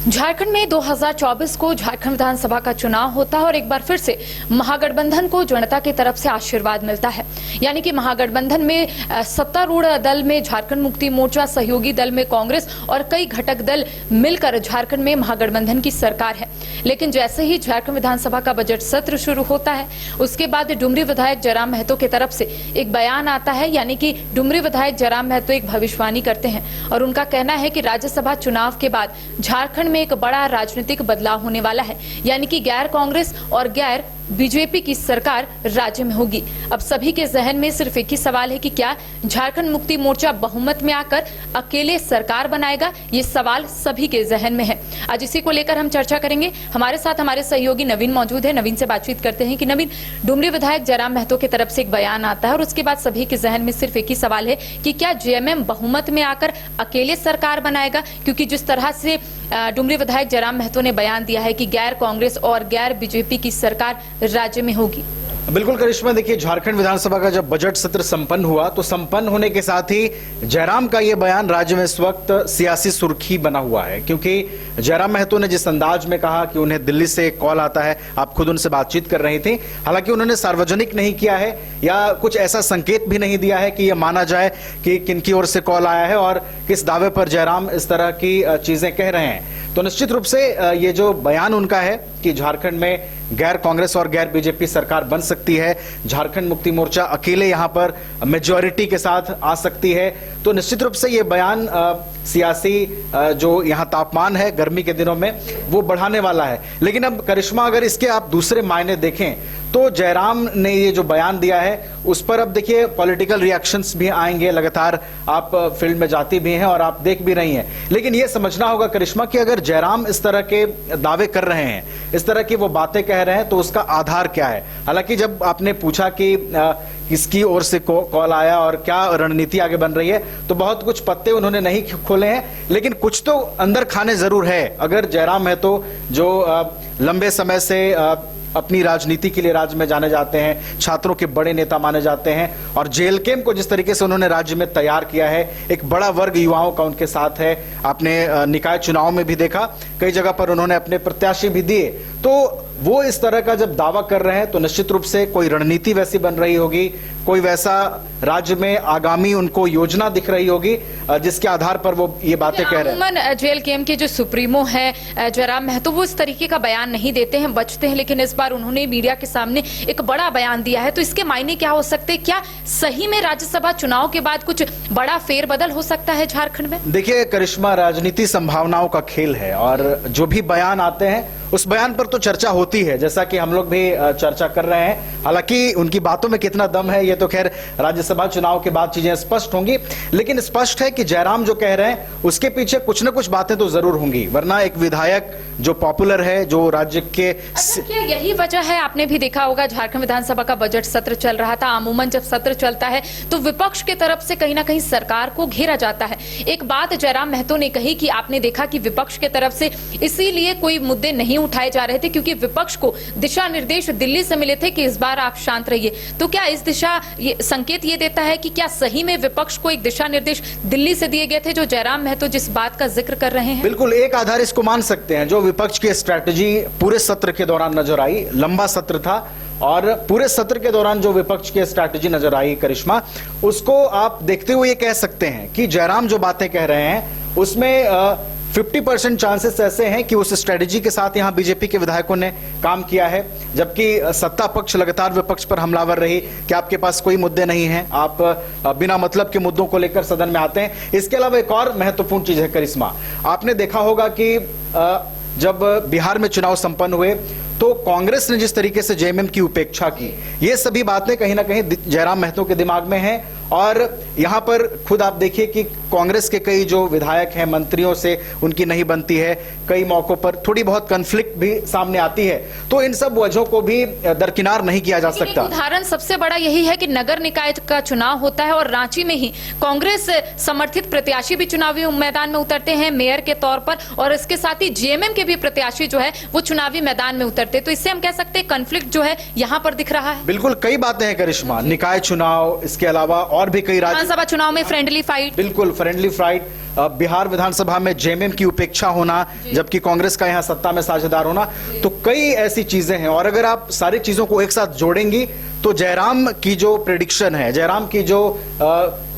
झारखंड में 2024 को झारखंड विधानसभा का चुनाव होता है और एक बार फिर से महागठबंधन को जनता की तरफ से आशीर्वाद मिलता है। यानी कि महागठबंधन में सत्तारूढ़ दल में झारखंड मुक्ति मोर्चा, सहयोगी दल में कांग्रेस और कई घटक दल मिलकर झारखंड में महागठबंधन की सरकार है। लेकिन जैसे ही झारखंड विधानसभा का बजट सत्र शुरू होता है, उसके बाद डुमरी विधायक जयराम महतो की तरफ से एक बयान आता है। यानी कि डुमरी विधायक जयराम महतो एक भविष्यवाणी करते हैं और उनका कहना है कि राज्यसभा चुनाव के बाद झारखंड में एक बड़ा राजनीतिक बदलाव होने वाला है। यानी कि गैर कांग्रेस और गैर बीजेपी की सरकार राज्य में होगी। अब सभी के जहन में सिर्फ एक ही सवाल है कि क्या झारखंड मुक्ति मोर्चा बहुमत में आकर अकेले सरकार बनाएगा। ये सवाल सभी के जहन में है। आज इसी को लेकर हम चर्चा करेंगे। हमारे साथ हमारे सहयोगी नवीन मौजूद है। नवीन से बातचीत करते हैं कि नवीन, डुमरी विधायक जयराम महतो की तरफ से एक बयान आता है और उसके बाद सभी के जहन में सिर्फ एक ही सवाल है कि क्या जेएमएम बहुमत में आकर अकेले सरकार बनाएगा। क्योंकि जिस तरह से डुमरी विधायक जयराम महतो ने बयान दिया है कि गैर कांग्रेस और गैर बीजेपी की सरकार राज्य में होगी। बिल्कुल करिश्मा, देखिए झारखंड विधानसभा का जब बजट सत्र संपन्न हुआ तो संपन्न होने के साथ ही जयराम का ये बयान राज्य में इस वक्त सियासी सुर्खी बना हुआ है। क्योंकि जयराम महतो ने जिस अंदाज में कहा कि उन्हें दिल्ली से एक कॉल आता है, आप खुद उनसे बातचीत कर रही थी, हालांकि उन्होंने सार्वजनिक नहीं किया है या कुछ ऐसा संकेत भी नहीं दिया है कि यह माना जाए कि किनकी ओर से कॉल आया है और किस दावे पर जयराम इस तरह की चीजें कह रहे हैं। तो निश्चित रूप से ये जो बयान उनका है कि झारखंड में गैर कांग्रेस और गैर बीजेपी सरकार बन सकती है, झारखंड मुक्ति मोर्चा अकेले यहां पर मेजॉरिटी के साथ आ सकती है, तो निश्चित रूप से ये बयान सियासी जो यहां तापमान है गर्मी के दिनों में वो बढ़ाने वाला है। लेकिन अब करिश्मा, अगर इसके आप दूसरे मायने देखें तो जयराम ने ये जो बयान दिया है उस पर अब देखिए पॉलिटिकल रिएक्शंस भी आएंगे। लगातार आप फील्ड में जाती भी हैं और आप देख भी रही हैं। लेकिन ये समझना होगा करिश्मा कि अगर जयराम इस तरह के दावे कर रहे हैं, इस तरह की वो बातें कह रहे हैं, तो उसका आधार क्या है। हालांकि जब आपने पूछा कि किसकी ओर से कॉल आया और क्या रणनीति आगे बन रही है, तो बहुत कुछ पत्ते उन्होंने नहीं खोले हैं, लेकिन कुछ तो अंदर खाने जरूर है। अगर जयराम है तो जो लंबे समय से अपनी राजनीति के लिए राज्य में जाने जाते हैं, छात्रों के बड़े नेता माने जाते हैं और जेल कैंप को जिस तरीके से उन्होंने राज्य में तैयार किया है, एक बड़ा वर्ग युवाओं का उनके साथ है। आपने निकाय चुनाव में भी देखा, कई जगह पर उन्होंने अपने प्रत्याशी भी दिए। तो वो इस तरह का जब दावा कर रहे हैं तो निश्चित रूप से कोई रणनीति वैसी बन रही होगी, कोई वैसा राज्य में आगामी उनको योजना दिख रही होगी जिसके आधार पर वो ये बातें कह रहे हैं। जेल कैंप के जो सुप्रीमो है जयराम महतो, वो इस तरीके का बयान नहीं देते हैं, बचते हैं। लेकिन इस बार उन्होंने मीडिया के सामने एक बड़ा बयान दिया है। तो इसके मायने क्या हो सकते हैं? क्या सही में राज्यसभा चुनाव के बाद कुछ बड़ा फेरबदल हो सकता है झारखंड में? देखिए करिश्मा, राजनीति संभावनाओं का खेल है और जो भी बयान आते हैं उस बयान पर तो चर्चा होती है, जैसा कि हम लोग भी चर्चा कर रहे हैं। हालांकि उनकी बातों में कितना दम है ये तो खैर राज्यसभा चुनाव के बाद चीजें स्पष्ट होंगी। लेकिन स्पष्ट है कि जयराम जो कह रहे हैं उसके पीछे कुछ न कुछ बातें तो जरूर होंगी, वरना एक विधायक जो पॉपुलर है, जो राज्य के क्या यही वजह है? आपने भी देखा होगा झारखंड विधानसभा का बजट सत्र चल रहा था। अमूमन जब सत्र चलता है तो विपक्ष की तरफ से कहीं ना कहीं सरकार को घेरा जाता है। एक बात जयराम महतो ने कही कि आपने देखा कि विपक्ष की तरफ से इसीलिए कोई मुद्दे नहीं उठाए जा रहे थे क्योंकि विपक्ष को दिशा निर्देश दिल्ली से मिले थे कि इस बार आप शांत रहिए। तो क्या इस दिशा संकेत ये देता है कि क्या सही में विपक्ष को एक दिशा निर्देश दिल्ली से दिए गए थे जो जयराम महतो जिस बात का जिक्र कर रहे हैं? बिल्कुल एक आधार इसको मान सकते हैं। जो विपक्ष की स्ट्रैटेजी पूरे सत्र के दौरान नजर आई, लंबा सत्र था और पूरे सत्र के दौरान जो विपक्ष की स्ट्रैटेजी नजर आई करिश्मा, उसको आप देखते हुए ये कह सकते हैं कि जयराम जो बातें कह रहे हैं उसमें 50% चांसेस ऐसे हैं कि उस स्ट्रेटजी के साथ यहां बीजेपी के विधायकों ने काम किया है, जबकि सत्ता पक्ष लगातार विपक्ष पर हमलावर रही कि आपके पास कोई मुद्दे नहीं हैं, आप बिना मतलब के मुद्दों को लेकर सदन में आते हैं। इसके अलावा एक और महत्वपूर्ण चीज है करिश्मा, आपने देखा होगा कि जब बिहार में चुनाव संपन्न हुए तो कांग्रेस ने जिस तरीके से जेएमएम की उपेक्षा की, ये सभी बातें कहीं ना कहीं जयराम महतो के दिमाग में हैं। और यहां पर खुद आप देखिए कि कांग्रेस के कई जो विधायक हैं, मंत्रियों से उनकी नहीं बनती है, कई मौकों पर थोड़ी बहुत कॉन्फ्लिक्ट भी सामने आती है। तो इन सब वजहों को भी दरकिनार नहीं किया जा सकता। उदाहरण सबसे बड़ा यही है कि नगर निकाय का चुनाव होता है और रांची में ही कांग्रेस समर्थित प्रत्याशी भी चुनावी मैदान में उतरते हैं मेयर के तौर पर, और इसके साथ ही जेएमएम के भी प्रत्याशी जो है वो चुनावी मैदान में उतरते। तो इससे हम कह सकते हैं कॉन्फ्लिक्ट जो है यहाँ पर दिख रहा है। बिल्कुल कई बातें हैं करिश्मा, निकाय चुनाव, इसके अलावा और भी कई राज्य विधानसभा चुनाव में फ्रेंडली फाइट, बिल्कुल फ्रेंडली फाइट, बिहार विधानसभा में जेएमएम की उपेक्षा होना जबकि कांग्रेस का यहां सत्ता में साझेदार होना, तो कई ऐसी चीजें हैं। और अगर आप सारी चीजों को एक साथ जोड़ेंगी तो जयराम की जो प्रेडिक्शन है, जयराम की जो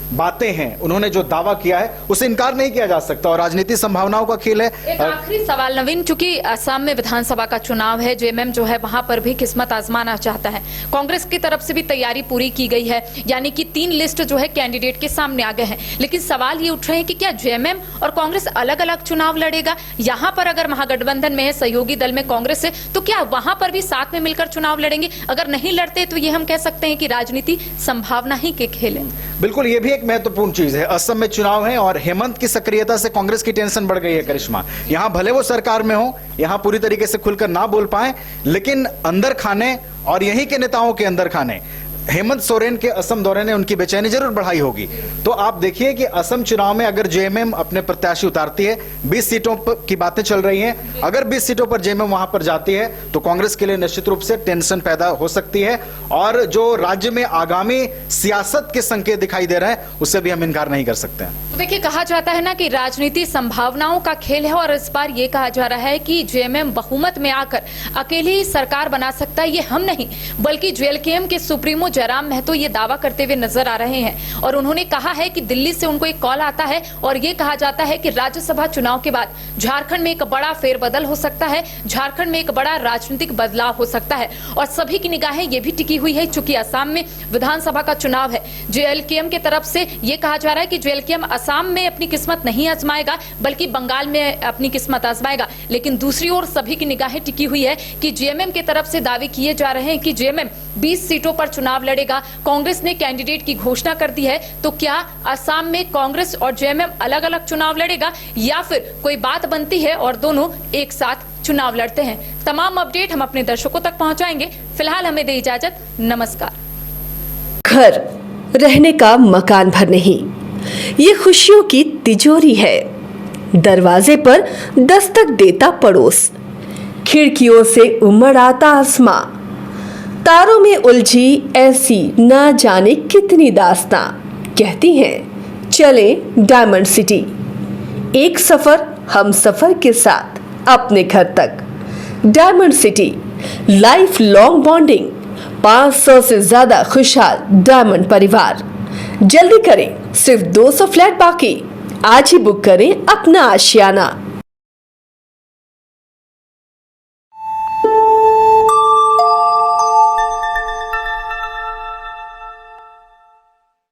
बातें हैं, उन्होंने जो दावा किया है उसे इनकार नहीं किया जा सकता और राजनीतिक संभावनाओं का खेल है। एक आखिरी सवाल नवीन, चूंकि असम में विधानसभा का चुनाव है, जेएमएम जो है वहां पर भी किस्मत आजमाना चाहता है, कांग्रेस की तरफ से भी तैयारी पूरी की गई है, यानी कि 3 लिस्ट जो है कैंडिडेट के सामने आ गए हैं, लेकिन सवाल ये उठ रहे हैं कि क्या जेएमएम और कांग्रेस अलग अलग चुनाव लड़ेगा? यहां पर अगर महागठबंधन में है, सहयोगी दल में कांग्रेस है, तो क्या वहां पर भी साथ में मिलकर चुनाव लड़ेंगे? अगर नहीं लड़ते तो ये हम कह सकते हैं कि राजनीति संभावना ही के खेल है। बिल्कुल, ये भी एक महत्वपूर्ण चीज है। असम में चुनाव है और हेमंत की सक्रियता से कांग्रेस की टेंशन बढ़ गई है। करिश्मा, यहां भले वो सरकार में हो, यहां पूरी तरीके से खुलकर ना बोल पाए, लेकिन अंदर खाने और यहीं के नेताओं के अंदर खाने हेमंत सोरेन के असम दौरे ने उनकी बेचैनी जरूर बढ़ाई होगी। तो आप देखिए कि असम चुनाव में अगर जेएमएम अपने प्रत्याशी उतारती है, 20 सीटों की बातें चल रही हैं, अगर 20 सीटों पर जेएमएम वहां पर जाती है तो कांग्रेस के लिए निश्चित रूप से टेंशन पैदा हो सकती है और जो राज्य में आगामी सियासत के संकेत दिखाई दे रहे हैं उससे भी हम इनकार नहीं कर सकते हैं। तो देखिए, कहा जाता है ना कि राजनीति संभावनाओं का खेल है और इस बार ये कहा जा रहा है कि जेएमएम बहुमत में आकर अकेली ही सरकार बना सकता है। ये हम नहीं बल्कि जेएलकेएम के सुप्रीमो जयराम महतो ये दावा करते हुए नजर आ रहे हैं और उन्होंने कहा है कि दिल्ली से उनको एक कॉल आता है और ये कहा जाता है कि राज्यसभा चुनाव के बाद झारखंड में एक बड़ा फेरबदल हो सकता है, झारखंड में एक बड़ा राजनीतिक बदलाव हो सकता है और सभी की निगाहें ये भी टिकी हुई है चूंकि असम में विधानसभा का चुनाव है। जेएलकेएम की तरफ से ये कहा जा रहा है कि जेएलकेएम असम में अपनी किस्मत नहीं आजमाएगा बल्कि बंगाल में अपनी किस्मत आजमाएगा, लेकिन दूसरी ओर सभी की निगाहें टिकी हुई है कि जेएमएम की तरफ से दावे किए जा रहे हैं कि जेएमएम 20 सीटों पर चुनाव लड़ेगा। कांग्रेस ने कैंडिडेट की घोषणा कर दी है, तो क्या असम में कांग्रेस और जेएमएम अलग अलग चुनाव लड़ेगा या फिर कोई बात बनती है और दोनों एक साथ चुनाव लड़ते हैं? तमाम अपडेट हम अपने दर्शकों तक पहुंचाएंगे। फिलहाल हमें दे इजाजत, नमस्कार। घर रहने का मकान भर नहीं, ये खुशियों की तिजोरी है। दरवाजे पर दस्तक देता पड़ोस, खिड़कियों से उमड़ आता आसमां, तारों में उलझी ऐसी ना जाने कितनी दास्तां। कहती हैं चले डायमंड सिटी, एक सफर हम सफर के साथ अपने घर तक। Diamond city, life long bonding, 500 से ज्यादा खुशहाल डायमंड परिवार। जल्दी करें, सिर्फ 200 फ्लैट बाकी। आज ही बुक करें अपना आशियाना।